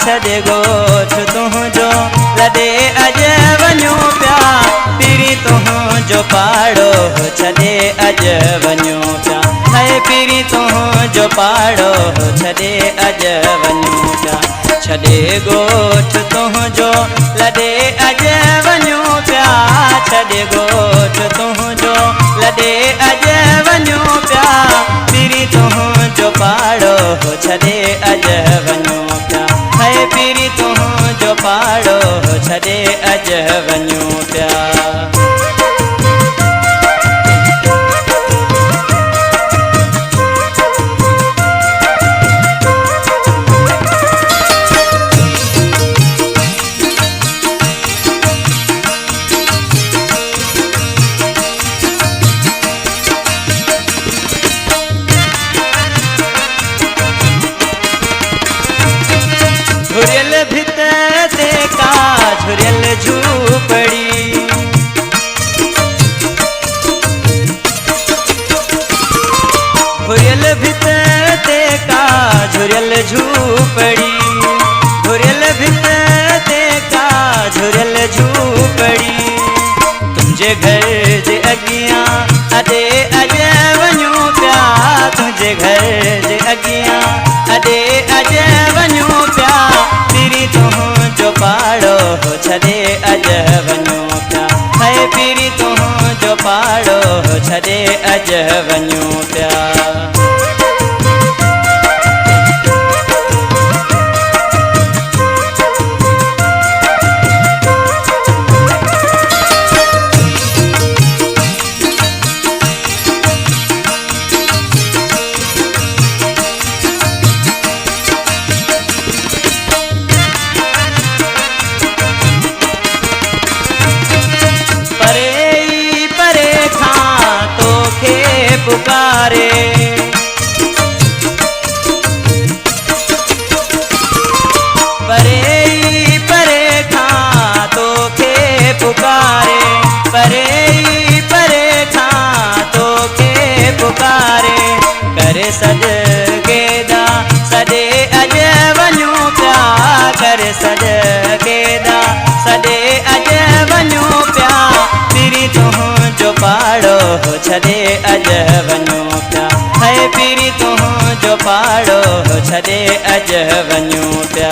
छॾे ॻोठ तुंहिंजो लॾे अॼु वञूं पिया पीरी तुंहिंजो पाड़ो छॾे अॼु वञूं पिया हाय पीरी तुंहिंजो पाड़ो छॾे अॼु वञूं पिया छॾे ॻोठ तुंहिंजो लॾे अॼु वञूं पिया छॾे ॻोठ तुंहिंजो लॾे अॼु वञूं पिया पीरी तुंहिंजो पाड़ो छॾे अॼु वञूं पिया हाय पीरी तुंहिंजो पाड़ो छॾे अॼु वञूं पिया झुरियल भित ते का झुरियल झूपड़ी झुरियल भित ते का झुरियल झूपड़ी झुरियल भित ते का झुरियल झूपड़ी तुंहिंजे घर जे अॻियां अॾे अॼु वञूं पिया तुंहिंजे घर जे अॻियां अॾे अॼु वञूं पिया पीरी तुंहिंजो पाड़ो छॾे अॼु वञूं पिया हाय पीरी तुंहिंजो पाड़ो छॾे अॼु वञूं पिया पुकारे परे परे खां तोखे पुकारे परे परे खां तोखे पुकारे करे सॾकेदा सॾे अॼु वञूं पिया करे सॾकेदा सॾे अॼु वञूं पिया पीरी तुंहिंजो पाड़ो छॾे अॼु वञूं पिया हाय पीरी तुंहिंजो पाड़ो छॾे अॼु वञूं पिया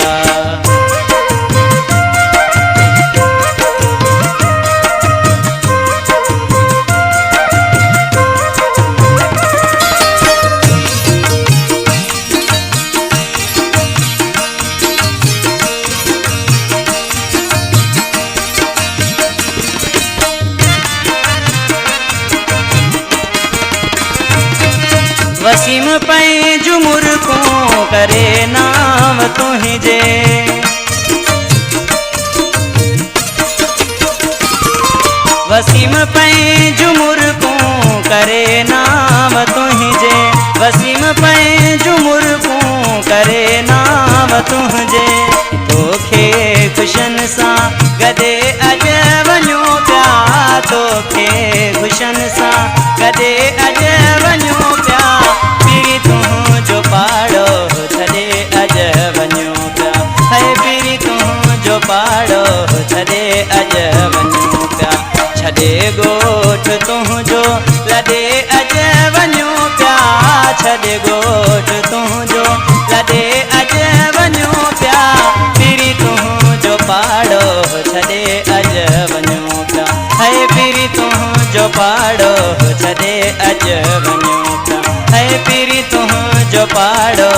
वसीम पंहिंजूं मुर्कूं करे नाम तुंहिंजे वसीम पंहिंजूं मुर्कूं करे नाम तुंहिंजे वसीम पंहिंजूं मुर्कूं करे नाम तुंहिंजे तोखे ख़ुशियुनि सां गॾे अॼु वञूं पिया तोखे ख़ुशियुनि सां गॾे अॼु वञूं पिया पीरी तुंहिंजो पाड़ो छॾे अॼु वञूं पिया हाय पीरी तुंहिंजो पाड़ो छॾे अॼु वञूं पिया छॾे ॻोठ तुंहिंजो लॾे अॼु वञूं पिया छॾे ॻोठ तुंहिंजो लॾे अॼु वञूं पिया पीरी तुंहिंजो पाड़ो छॾे अॼु वञूं पिया हाय पीरी तुंहिंजो पाड़ो छॾे अॼु वञूं पिया हाय पीरी तुंहिंजो पाड़ो